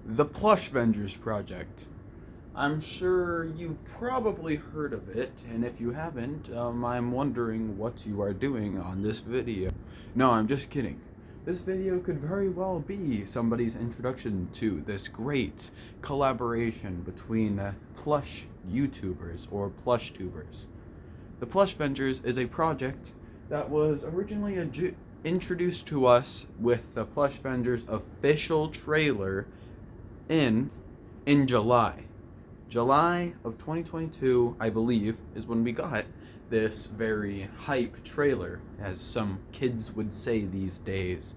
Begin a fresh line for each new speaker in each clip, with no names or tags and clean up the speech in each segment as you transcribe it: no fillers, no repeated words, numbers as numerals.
The Plushvengers project. I'm sure you've probably heard of it, and if you haven't, I'm wondering what you are doing on this video. No, I'm just kidding. This video could very well be somebody's introduction to this great collaboration between plush YouTubers or PlushTubers. The Plushvengers is a project that was originally introduced to us with the Plushvengers official trailer in July. July of 2022, I believe, is when we got this very hype trailer, as some kids would say these days.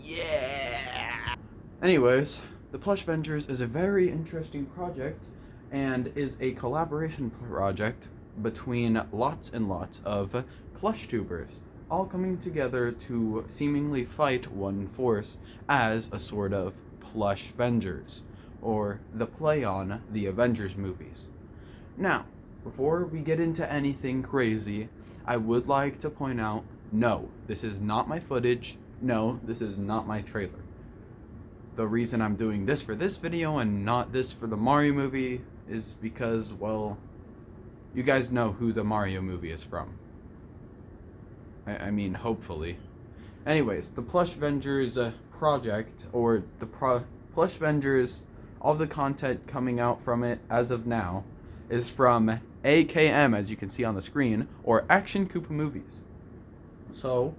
Yeah! Anyways, the Plushvengers is a very interesting project and is a collaboration project between lots and lots of PlushTubers, all coming together to seemingly fight one force as a sort of Plushvengers, or the play on the Avengers movies. Now, before we get into anything crazy, I would like to point out, no, this is not my footage, no, this is not my trailer. The reason I'm doing this for this video and not this for the Mario movie is because, well, you guys know who the Mario movie is from. I mean, hopefully. Anyways, the Plushvengers project, or the Plushvengers, all the content coming out from it as of now is from AKM, as you can see on the screen, or ActionKoopaMovies. So,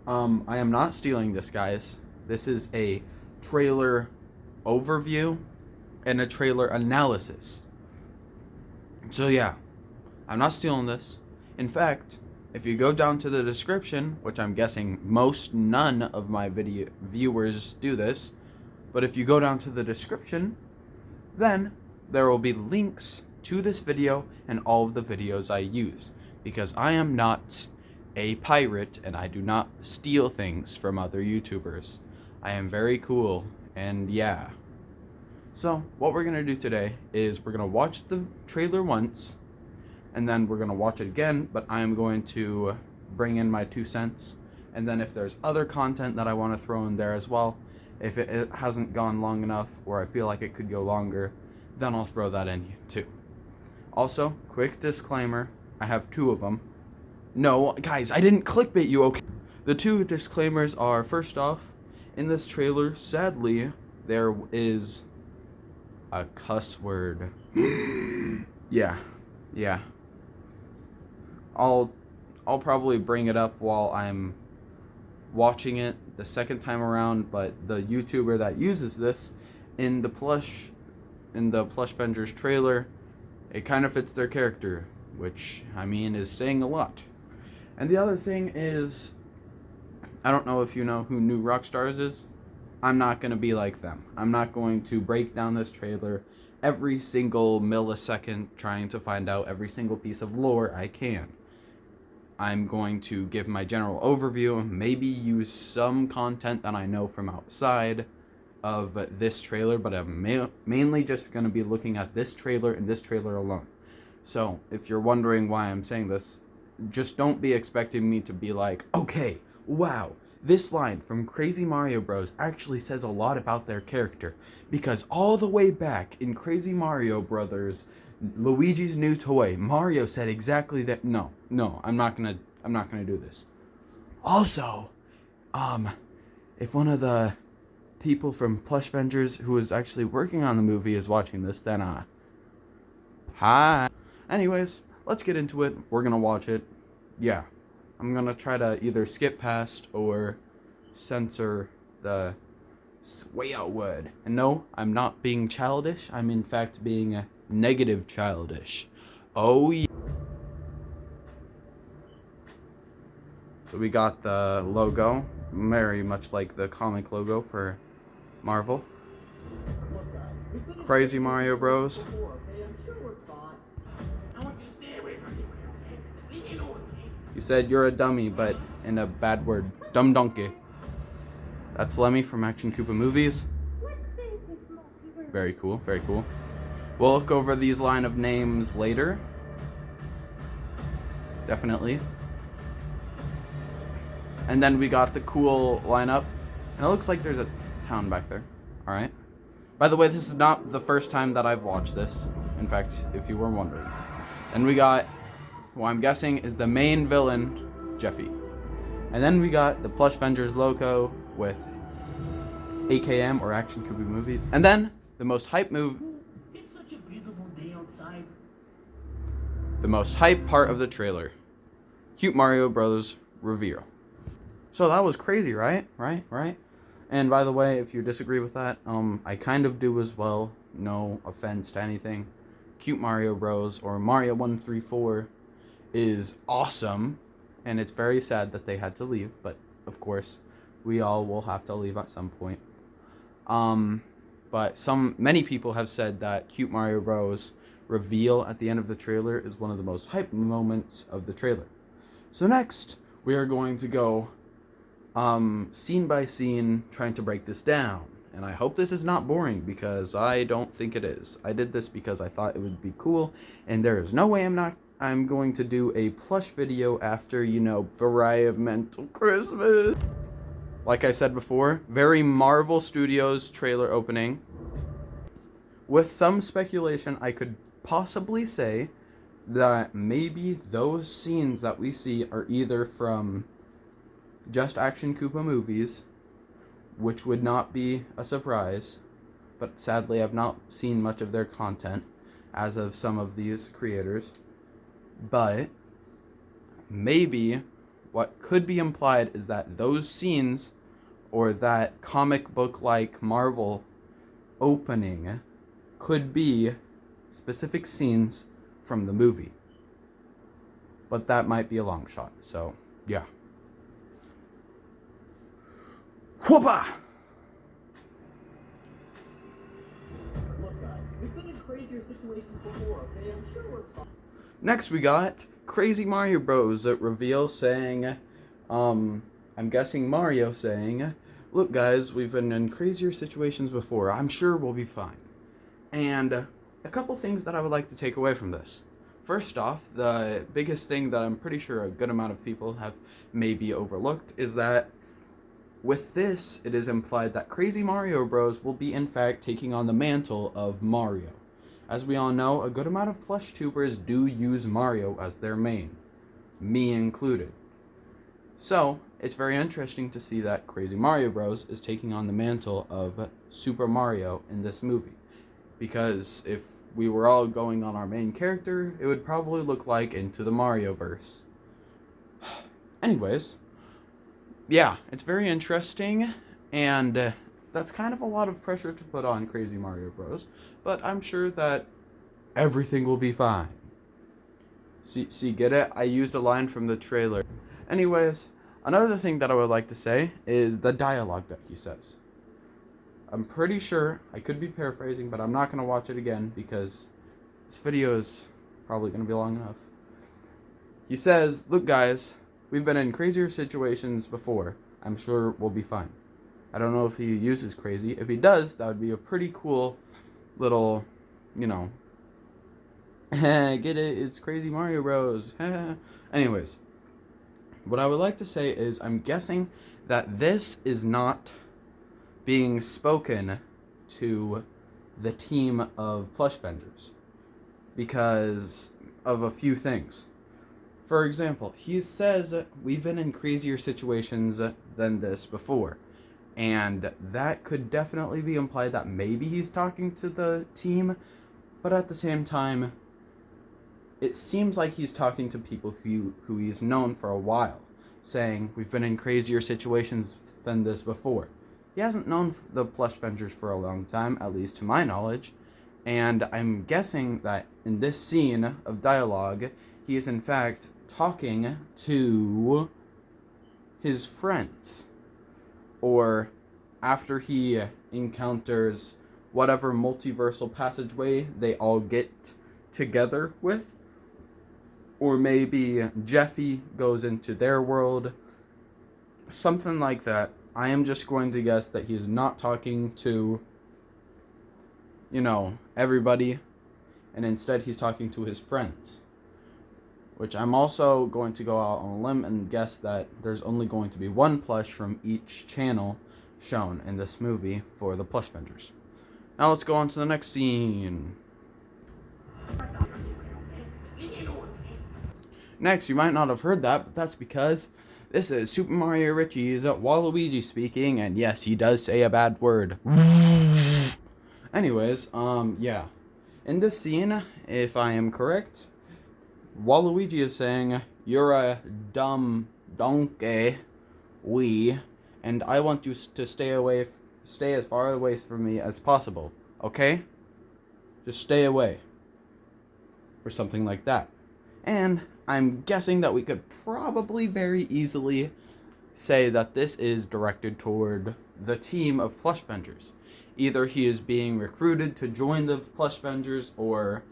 I am not stealing this, guys. This is a trailer overview and a trailer analysis. So yeah, I'm not stealing this. In fact, if you go down to the description, which I'm guessing none of my video viewers do this, but if you go down to the description, then there will be links to this video and all of the videos I use, because I am not a pirate and I do not steal things from other YouTubers. I am very cool, and yeah. So what we're gonna do today is we're gonna watch the trailer once, and then we're gonna watch it again, but I'm going to bring in my 2 cents, and then if there's other content that I want to throw in there as well, if it hasn't gone long enough or I feel like it could go longer, then I'll throw that in too. Also, quick disclaimer, I have 2 of them. No, guys, I didn't clickbait you, okay? The 2 disclaimers are, first off, in this trailer, sadly, there is a cuss word. Yeah. I'll probably bring it up while I'm watching it the second time around, but the YouTuber that uses this in the Plushvengers trailer, it kind of fits their character, which, I mean, is saying a lot. And the other thing is, I don't know if you know who New Rockstars is. I'm not going to be like them. I'm not going to break down this trailer every single millisecond trying to find out every single piece of lore I can. I'm going to give my general overview, maybe use some content that I know from outside of this trailer, but I'm mainly just going to be looking at this trailer and this trailer alone. So, if you're wondering why I'm saying this, just don't be expecting me to be like, okay, wow, this line from Crazy Mario Bros. Actually says a lot about their character, because all the way back in Crazy Mario Brothers, Luigi's New Toy, Mario said exactly that. No, I'm not gonna do this. Also, if one of the people from Plushvengers who is actually working on the movie is watching this, then hi. Anyways, let's get into it. We're gonna watch it. Yeah, I'm gonna try to either skip past or censor the swear word. And no, I'm not being childish. I'm in fact being negative childish. Oh yeah. So we got the logo, very much like the comic logo for Marvel. Crazy Mario Bros. You said you're a dummy, but in a bad word. Dumb donkey. That's Lemmy from ActionKoopaMovies. Very cool, very cool. We'll look over these line of names later. Definitely. And then we got the cool lineup. And it looks like there's a town back there. Alright. By the way, this is not the first time that I've watched this. In fact, if you were wondering. And we got, who I'm guessing is the main villain, Jeffy. And then we got the Plushvengers logo with AKM or ActionKoopaMovies. And then the most hype move.
It's such a beautiful day outside.
The most hype part of the trailer. Cute Mario Bros. Reveal. So that was crazy, right? Right? And by the way, if you disagree with that, I kind of do as well. No offense to anything. Cute Mario Bros. Or Mario 134 is awesome. And it's very sad that they had to leave. But, of course, we all will have to leave at some point. But many people have said that Cute Mario Bros. Reveal at the end of the trailer is one of the most hype moments of the trailer. So next, we are going to go scene by scene, trying to break this down. And I hope this is not boring, because I don't think it is. I did this because I thought it would be cool, and there is no way I'm going to do a plush video after, Mariah of Mental Christmas. Like I said before, very Marvel Studios trailer opening. With some speculation, I could possibly say that maybe those scenes that we see are either from just Action Koopa movies, which would not be a surprise, but sadly I've not seen much of their content as of some of these creators. But maybe what could be implied is that those scenes, or that comic book like Marvel opening, could be specific scenes from the movie. But that might be a long shot, so yeah. Whoopa!
Look, guys, we've been in crazier situations before, okay? I'm sure we're fine.
Next we got Crazy Mario Bros. That reveal saying, I'm guessing Mario saying, look guys, we've been in crazier situations before. I'm sure we'll be fine. And a couple things that I would like to take away from this. First off, the biggest thing that I'm pretty sure a good amount of people have maybe overlooked is that with this, it is implied that Crazy Mario Bros. Will be in fact taking on the mantle of Mario. As we all know, a good amount of plush tubers do use Mario as their main, me included. So, it's very interesting to see that Crazy Mario Bros. Is taking on the mantle of Super Mario in this movie. Because if we were all going on our main character, it would probably look like Into the Mario-verse. Anyways, yeah, it's very interesting, and that's kind of a lot of pressure to put on Crazy Mario Bros. But I'm sure that everything will be fine. See, get it? I used a line from the trailer. Anyways, another thing that I would like to say is the dialogue that he says. I'm pretty sure, I could be paraphrasing, but I'm not going to watch it again because this video is probably going to be long enough. He says, look guys, we've been in crazier situations before. I'm sure we'll be fine. I don't know if he uses crazy. If he does, that would be a pretty cool little, get it, it's Crazy Mario Bros. Anyways, what I would like to say is I'm guessing that this is not being spoken to the team of Plushvengers because of a few things. For example, he says we've been in crazier situations than this before, and that could definitely be implied that maybe he's talking to the team, but at the same time, it seems like he's talking to people who he's known for a while, saying we've been in crazier situations than this before. He hasn't known the Plushvengers for a long time, at least to my knowledge, and I'm guessing that in this scene of dialogue, he is in fact talking to his friends. Or after he encounters whatever multiversal passageway they all get together with. Or maybe Jeffy goes into their world. Something like that. I am just going to guess that he is not talking to, everybody, and instead he's talking to his friends. Which I'm also going to go out on a limb and guess that there's only going to be one plush from each channel shown in this movie for the Plushvengers. Now let's go on to the next scene. Next, you might not have heard that, but that's because this is Super Mario Richie's Waluigi speaking, and yes, he does say a bad word. Anyways, yeah. In this scene, if I am correct, Waluigi is saying, "You're a dumb donkey, and I want you to stay as far away from me as possible, okay? Just stay away." Or something like that. And I'm guessing that we could probably very easily say that this is directed toward the team of Plushvengers. Either he is being recruited to join the Plushvengers or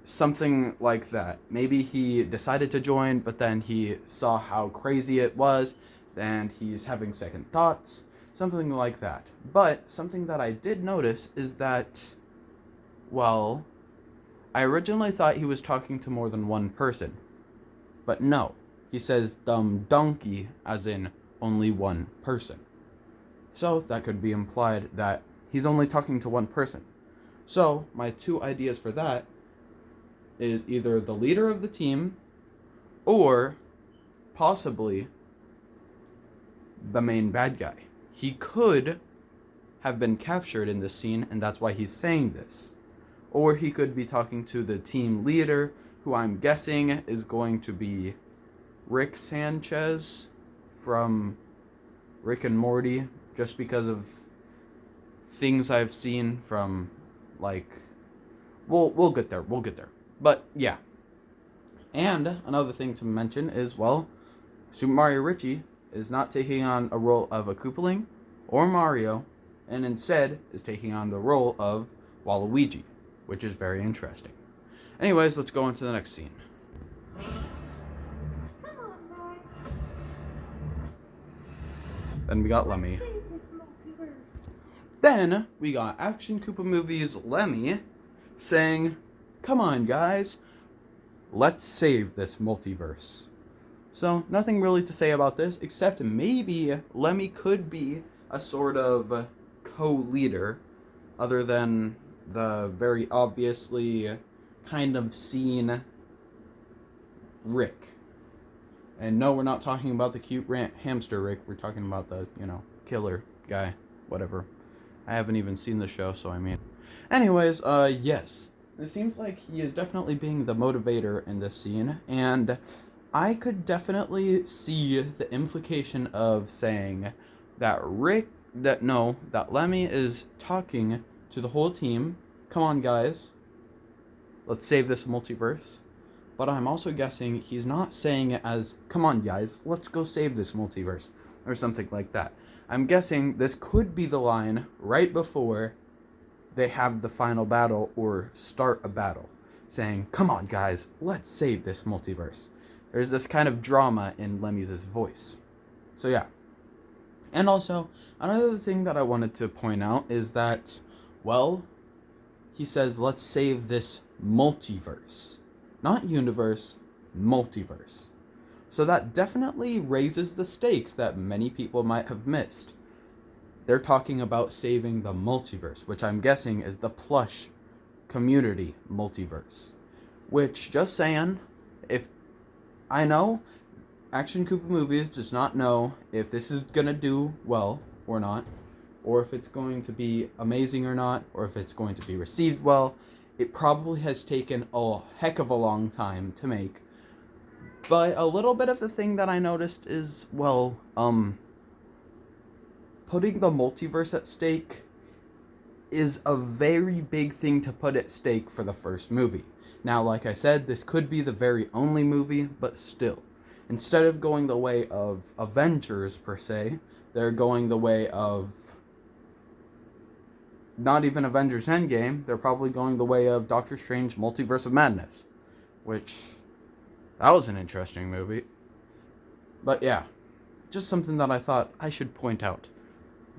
something like that. Maybe he decided to join, but then he saw how crazy it was, and he's having second thoughts. Something like that. But something that I did notice is that, well, I originally thought he was talking to more than one person. But no, he says dumb donkey as in only one person. So that could be implied that he's only talking to one person. So my two ideas for that is either the leader of the team or possibly the main bad guy. He could have been captured in this scene, and that's why he's saying this. Or he could be talking to the team leader, who I'm guessing is going to be Rick Sanchez from Rick and Morty, just because of things I've seen from, like, we'll get there. But yeah. And another thing to mention is, well, Super Mario Richie is not taking on a role of a Koopaling or Mario, and instead is taking on the role of Waluigi, which is very interesting. Anyways, let's go on to the next scene. Then we got Lemmy. Then we got ActionKoopaMovies Lemmy saying, "Come on, guys, let's save this multiverse." So, nothing really to say about this, except maybe Lemmy could be a sort of co-leader, other than the very obviously kind of seen Rick. And no, we're not talking about the cute hamster Rick, we're talking about the, killer guy, whatever. I haven't even seen the show, so I mean. Anyways, yes. It seems like he is definitely being the motivator in this scene, and I could definitely see the implication of saying that that Lemmy is talking to the whole team. Come on, guys. Let's save this multiverse. But I'm also guessing he's not saying it as, "Come on, guys, let's go save this multiverse," or something like that. I'm guessing this could be the line right before they have the final battle or start a battle, saying, "Come on, guys, let's save this multiverse." There's this kind of drama in Lemmy's voice. So yeah. And also, another thing that I wanted to point out is that, well, he says, "Let's save this multiverse." Not universe, multiverse. So that definitely raises the stakes that many people might have missed. They're talking about saving the multiverse, which I'm guessing is the plush community multiverse. Which, just saying, if I know Action Koopa Movies does not know if this is gonna do well or not, or if it's going to be amazing or not, or if it's going to be received well. It probably has taken a heck of a long time to make. But a little bit of the thing that I noticed is, well, putting the multiverse at stake is a very big thing to put at stake for the first movie. Now, like I said, this could be the very only movie, but still. Instead of going the way of Avengers, per se, they're going the way of not even Avengers Endgame. They're probably going the way of Doctor Strange Multiverse of Madness, which, that was an interesting movie. But yeah, just something that I thought I should point out.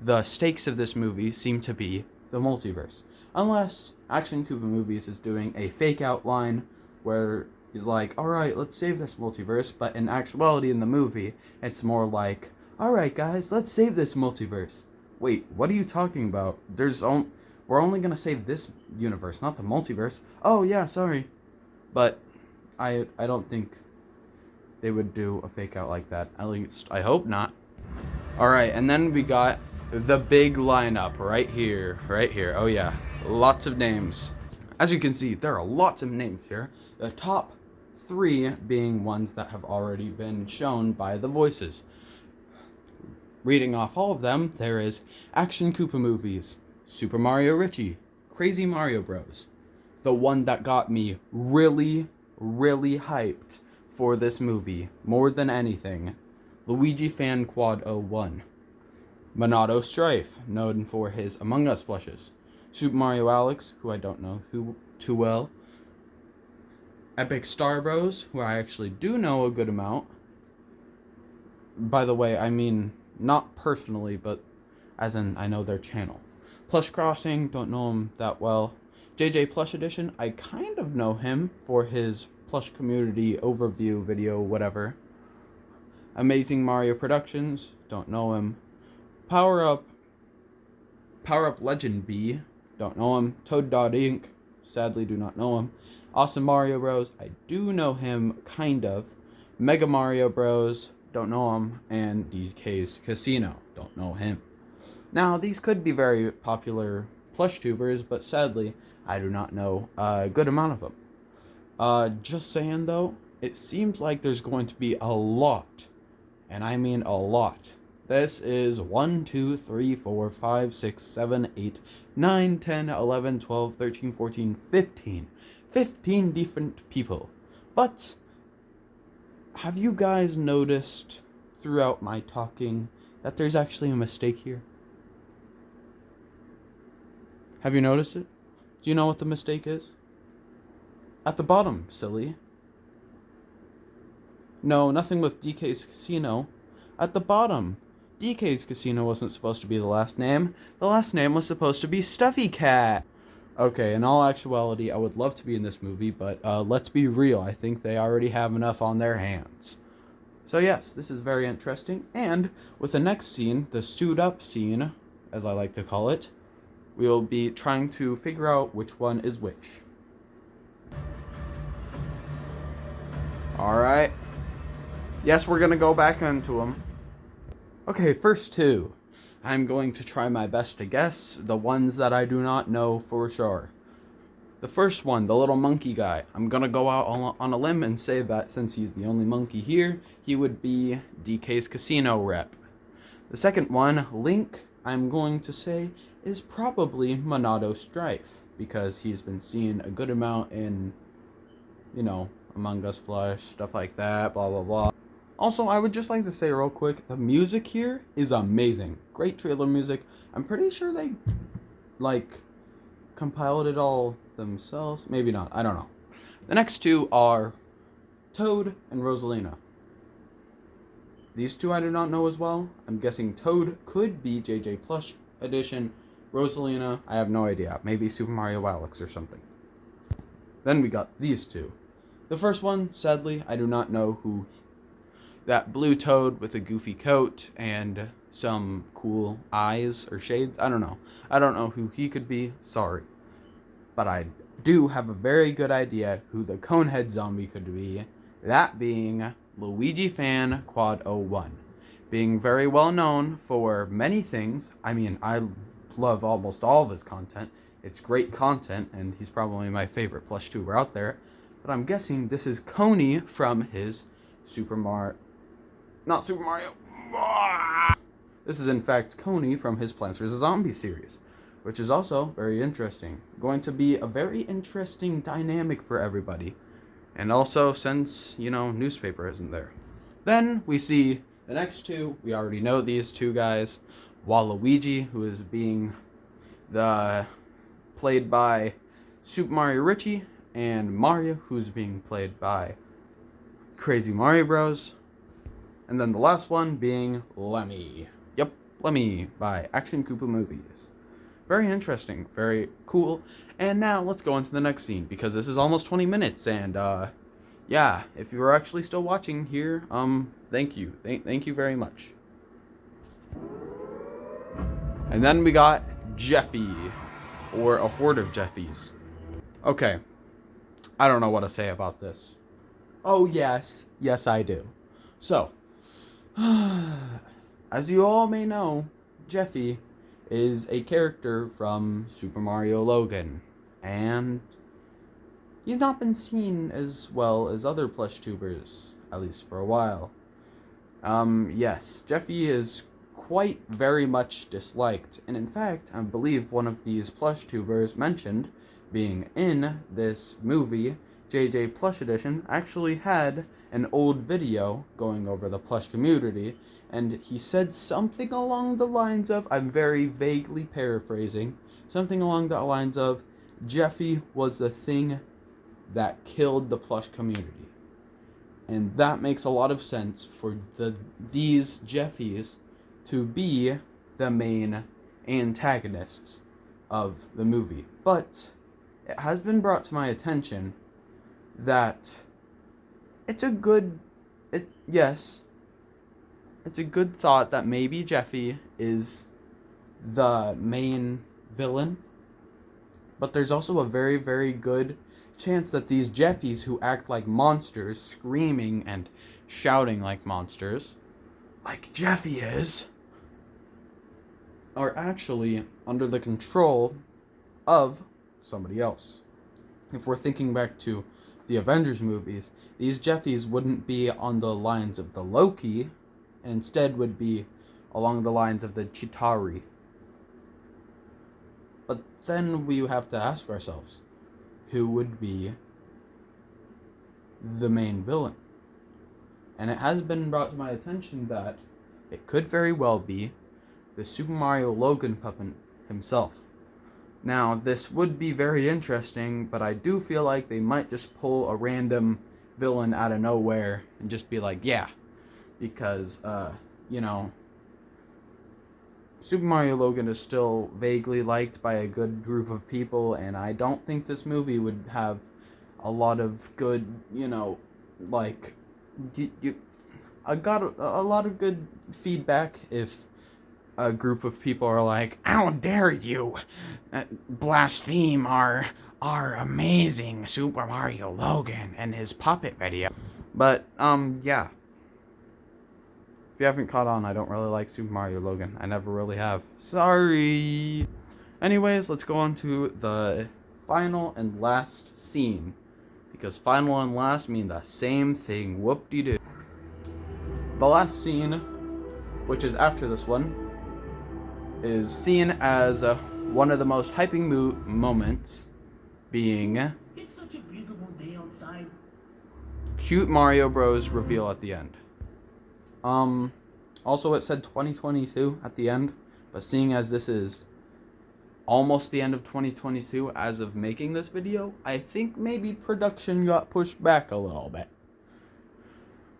The stakes of this movie seem to be the multiverse. Unless Action Koopa Movies is doing a fake outline where he's like, "Alright, let's save this multiverse," but in actuality in the movie, it's more like, "Alright guys, let's save this multiverse." Wait, what are you talking about? We're only gonna save this universe, not the multiverse. Oh yeah, sorry. But I don't think they would do a fake out like that. At least I hope not. Alright, and then we got the big lineup right here. Right here. Oh yeah. Lots of names. As you can see, there are lots of names here. The top 3 being ones that have already been shown by the voices. Reading off all of them, there is ActionKoopaMovies, Super Mario Richie, Crazy Mario Bros. The one that got me really, really hyped for this movie, more than anything, Luigi Fan Quad 01. Monado Strife, known for his Among Us plushes. Super Mario Alex, who I don't know who too well. Epic Star Bros, who I actually do know a good amount. By the way, I mean, not personally, but as in I know their channel. Plush Crossing, don't know him that well. JJ Plush Edition, I kind of know him for his plush community overview video, whatever. Amazing Mario Productions, don't know him. Power Up Legend B, don't know him. Toad Dot Inc., sadly do not know him. Awesome Mario Bros, I do know him, kind of. Mega Mario Bros, don't know him. And DK's Casino, don't know him. Now, these could be very popular plush tubers, but sadly, I do not know a good amount of them. Just saying though, it seems like there's going to be a lot, and I mean a lot. This is 1, 2, 3, 4, 5, 6, 7, 8, 9, 10, 11, 12, 13, 14, 15. 15 different people. But have you guys noticed throughout my talking that there's actually a mistake here? Have you noticed it? Do you know what the mistake is? At the bottom, silly. No, nothing with DK's Casino. At the bottom. DK's Casino wasn't supposed to be the last name. The last name was supposed to be Stuffy Cat. Okay, in all actuality, I would love to be in this movie, but let's be real. I think they already have enough on their hands. So yes, this is very interesting. And with the next scene, the suit up scene, as I like to call it, we will be trying to figure out which one is which. Alright. Yes, we're gonna go back into them. Okay, first 2. I'm going to try my best to guess the ones that I do not know for sure. The first one, the little monkey guy. I'm gonna go out on a limb and say that since he's the only monkey here, he would be DK's Casino rep. The second one, Link, I'm going to say is probably Monado Strife, because he's been seen a good amount in, you know, Among Us plush, stuff like that, blah blah blah. Also, I would just like to say real quick, the music here is amazing. Great trailer music. I'm pretty sure they, like, compiled it all themselves. Maybe not. I don't know. The next 2 are Toad and Rosalina. These 2 I do not know as well. I'm guessing Toad could be JJ Plush Edition. Rosalina, I have no idea. Maybe Super Mario Alex or something. Then we got these 2. The first one, sadly, I do not know who. That blue Toad with a goofy coat and some cool eyes or shades. I don't know. I don't know who he could be. Sorry. But I do have a very good idea who the Conehead zombie could be. That being Luigi Fan Quad 01. Being very well known for many things. I mean, I love almost all of his content. It's great content, and he's probably my favorite plush tuber out there. But I'm guessing this is Coney from his Not Super Mario. This is in fact Coney from his Plants vs. Zombies series, which is also very interesting. Going to be a very interesting dynamic for everybody. And also, since, you know, newspaper isn't there. Then we see the next 2. We already know these 2 guys. Waluigi, who is being played by Super Mario Richie, and Mario, who's being played by Crazy Mario Bros. And then the last one being Lemmy. Yep, Lemmy by ActionKoopaMovies. Very interesting, very cool. And now let's go into the next scene, because this is almost 20 minutes, and yeah, if you're actually still watching here, thank you. Thank you very much. And then we got Jeffy. or a horde of Jeffies. Okay, I don't know what to say about this. Oh yes, yes I do. So, as you all may know, Jeffy is a character from Super Mario Logan, and he's not been seen as well as other plush tubers, at least for a while. Yes, Jeffy is quite very much disliked, and in fact, I believe one of these plush tubers mentioned being in this movie, JJ Plush Edition, actually had an old video going over the plush community, and he said something along the lines of, I'm very vaguely paraphrasing, something along the lines of, Jeffy was the thing that killed the plush community. And that makes a lot of sense for these Jeffies to be the main antagonists of the movie. But it has been brought to my attention that it's a good thought that maybe Jeffy is the main villain. But there's also a very, very good chance that these Jeffies who act like monsters, screaming and shouting like monsters, like Jeffy is, are actually under the control of somebody else. If we're thinking back to the Avengers movies, these Jeffies wouldn't be on the lines of the Loki, and instead would be along the lines of the Chitauri. But then we have to ask ourselves, who would be the main villain? And it has been brought to my attention that it could very well be the Super Mario Logan puppet himself. Now, this would be very interesting, but I do feel like they might just pull a random villain out of nowhere and just be like, yeah, because, Super Mario Logan is still vaguely liked by a good group of people, and I don't think this movie would have a lot of good, I got a lot of good feedback if a group of people are like, how dare you blaspheme our amazing Super Mario Logan and his puppet video. But, yeah. If you haven't caught on, I don't really like Super Mario Logan. I never really have. Sorry! Anyways, let's go on to the final and last scene. Because final and last mean the same thing. Whoop-de-doo. The last scene, which is after this one, is seen as one of the most hyping moments, being
It's such a beautiful day outside.
cute Mario Bros. Reveal at the end. Also it said 2022 at the end, but seeing as this is almost the end of 2022 as of making this video, I think maybe production got pushed back a little bit.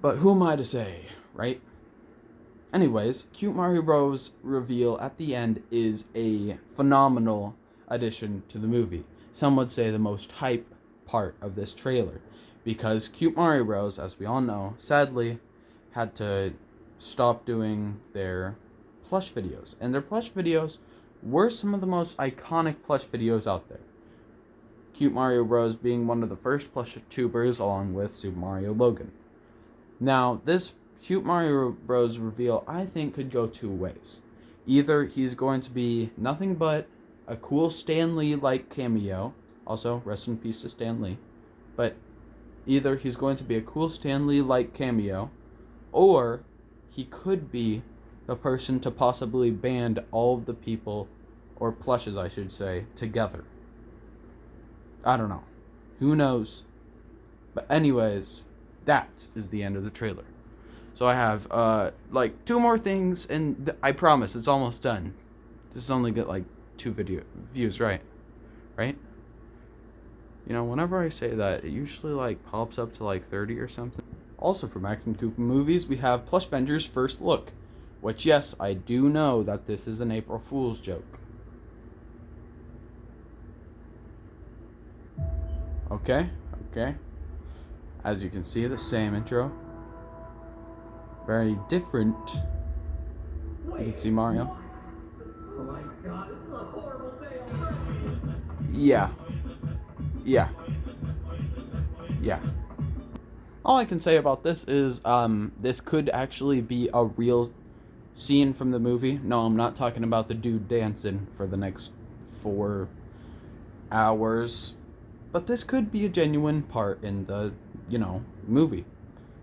But who am I to say, right? Anyways, Cute Mario Bros. Reveal at the end is a phenomenal addition to the movie. Some would say the most hype part of this trailer, because Cute Mario Bros., as we all know, sadly had to stop doing their plush videos. And their plush videos were some of the most iconic plush videos out there. Cute Mario Bros. Being one of the first plush tubers along with Super Mario Logan. Now, this Cute Mario Bros. Reveal, I think, could go two ways. Either he's going to be nothing but a cool Stan Lee-like cameo. Also, rest in peace to Stan Lee. But either he's going to be a cool Stan Lee-like cameo, or he could be the person to possibly band all of the people, or plushes I should say, together. I don't know. Who knows? But anyways, that is the end of the trailer. So I have, two more things, and I promise it's almost done. This has only got, 2 views, right? Right? Whenever I say that, it usually, pops up to, 30 or something. Also from ActionKoopaMovies, we have Plushvengers First Look. Which, yes, I do know that this is an April Fool's joke. Okay. As you can see, the same intro. Very different. You can see Mario.
What? Oh my god, this is a horrible day already.
Yeah. Yeah. Yeah. All I can say about this is, this could actually be a real scene from the movie. No, I'm not talking about the dude dancing for the next 4 hours. But this could be a genuine part in the, movie.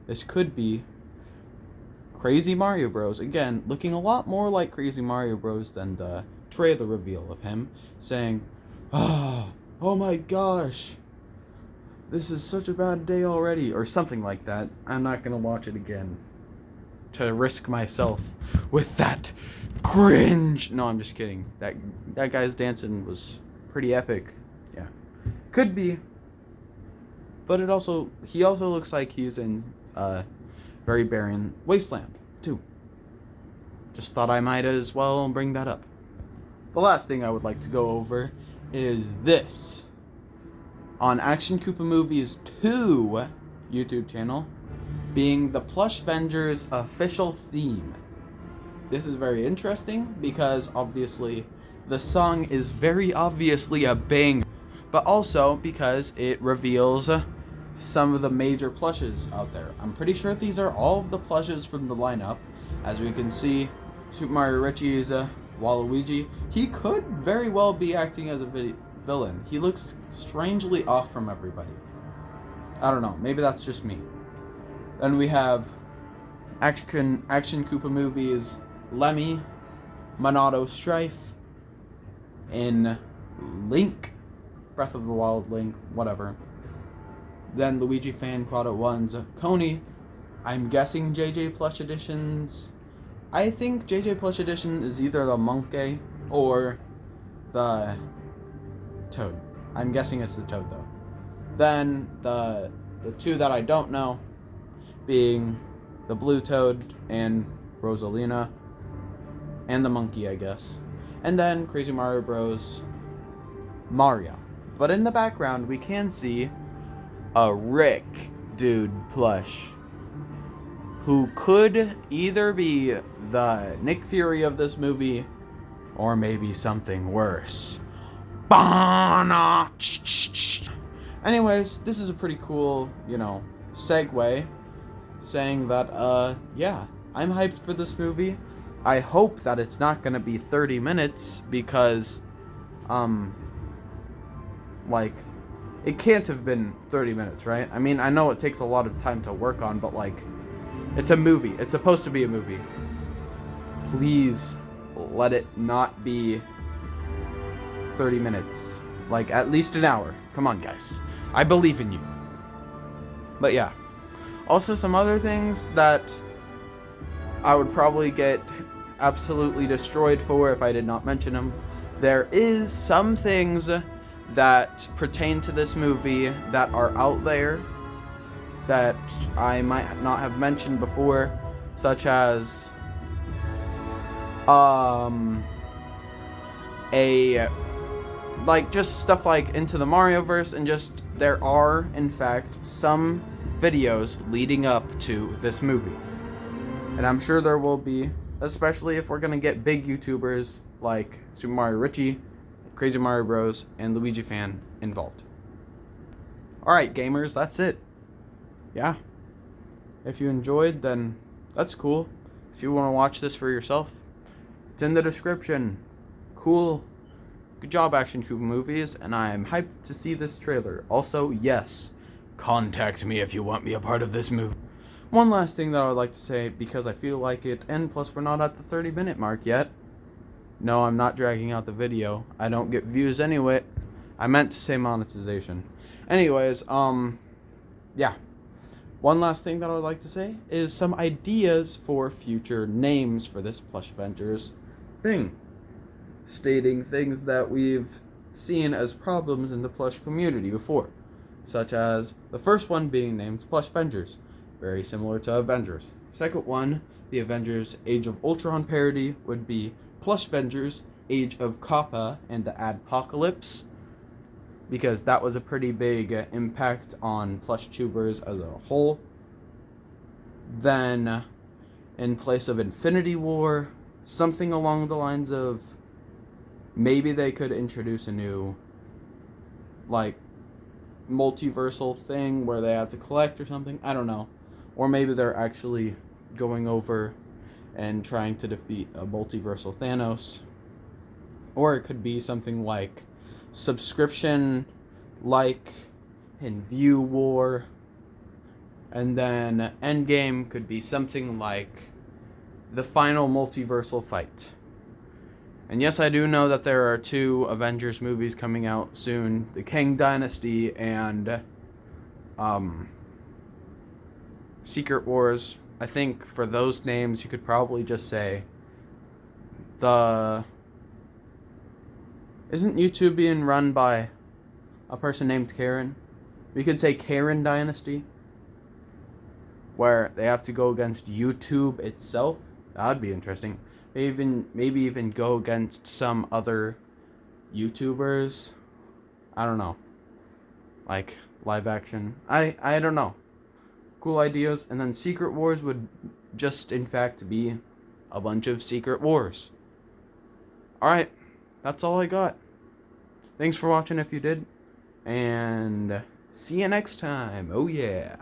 This could be Crazy Mario Bros. Again, looking a lot more like Crazy Mario Bros. Than the trailer reveal of him saying, oh my gosh, this is such a bad day already, or something like that. I'm not gonna watch it again to risk myself with that cringe. No, I'm just kidding. That guy's dancing was pretty epic. Yeah, could be, but he also looks like he's in very barren wasteland too. Just thought I might as well bring that up. The last thing I would like to go over is this. On ActionKoopaMovies2 YouTube channel, being the Plushvengers official theme. This is very interesting because obviously the song is very obviously a banger, but also because it reveals some of the major plushes out there. I'm pretty sure these are all of the plushes from the lineup. As we can see, Super Mario Richie's Waluigi. He could very well be acting as a villain. He looks strangely off from everybody. I don't know. Maybe that's just me. Then we have ActionKoopaMovies Lemmy, Monado Strife, in Link, Breath of the Wild Link, whatever. Then Luigi Fan Quad at One's Coney. I'm guessing JJ Plush Editions. I think JJ Plush Edition is either the Monkey or the Toad. I'm guessing it's the Toad though. Then the two that I don't know being the Blue Toad and Rosalina and the Monkey, I guess. And then Crazy Mario Bros. Mario. But in the background we can see a Rick dude plush who could either be the Nick Fury of this movie or maybe something worse. Anyways, this is a pretty cool, segue saying that, yeah, I'm hyped for this movie. I hope that it's not gonna be 30 minutes because, it can't have been 30 minutes, right? I mean, I know it takes a lot of time to work on, but, it's a movie. It's supposed to be a movie. Please let it not be 30 minutes. At least an hour. Come on, guys. I believe in you. But yeah. Also, some other things that I would probably get absolutely destroyed for if I did not mention them. There is some things that pertain to this movie that are out there that I might not have mentioned before, such as just stuff like Into the Marioverse, and just there are in fact some videos leading up to this movie. And I'm sure there will be, especially if we're gonna get big YouTubers like Super Mario Richie, Crazy Mario Bros, and Luigi Fan involved. Alright gamers, that's it. Yeah. If you enjoyed, then that's cool. If you want to watch this for yourself, it's in the description. Cool. Good job, ActionKoopaMovies, and I am hyped to see this trailer. Also, yes, contact me if you want me a part of this movie. One last thing that I would like to say, because I feel like it, and plus we're not at the 30-minute mark yet. No, I'm not dragging out the video. I don't get views anyway. I meant to say monetization. Anyways, yeah. One last thing that I would like to say is some ideas for future names for this Plushvengers thing. Stating things that we've seen as problems in the plush community before. Such as the first one being named Plushvengers, very similar to Avengers. Second one, the Avengers Age of Ultron parody, would be Plushvengers Age of Koopa and the Adpocalypse, because that was a pretty big impact on plush tubers as a whole. Then, in place of Infinity War, something along the lines of maybe they could introduce a new like multiversal thing where they have to collect or something. I don't know. Or maybe they're actually going over and trying to defeat a multiversal Thanos. Or it could be something like subscription like in View War. And then Endgame could be something like the final multiversal fight. And yes, I do know that there are 2 Avengers movies coming out soon. The Kang Dynasty and Secret Wars. I think for those names you could probably just say isn't YouTube being run by a person named Karen? We could say Karen Dynasty, where they have to go against YouTube itself. That'd be interesting. Maybe even go against some other YouTubers. I don't know. Like live action. I don't know. Cool ideas. And then Secret Wars would just in fact be a bunch of Secret Wars. Alright. That's all I got. Thanks for watching if you did. And see you next time. Oh yeah.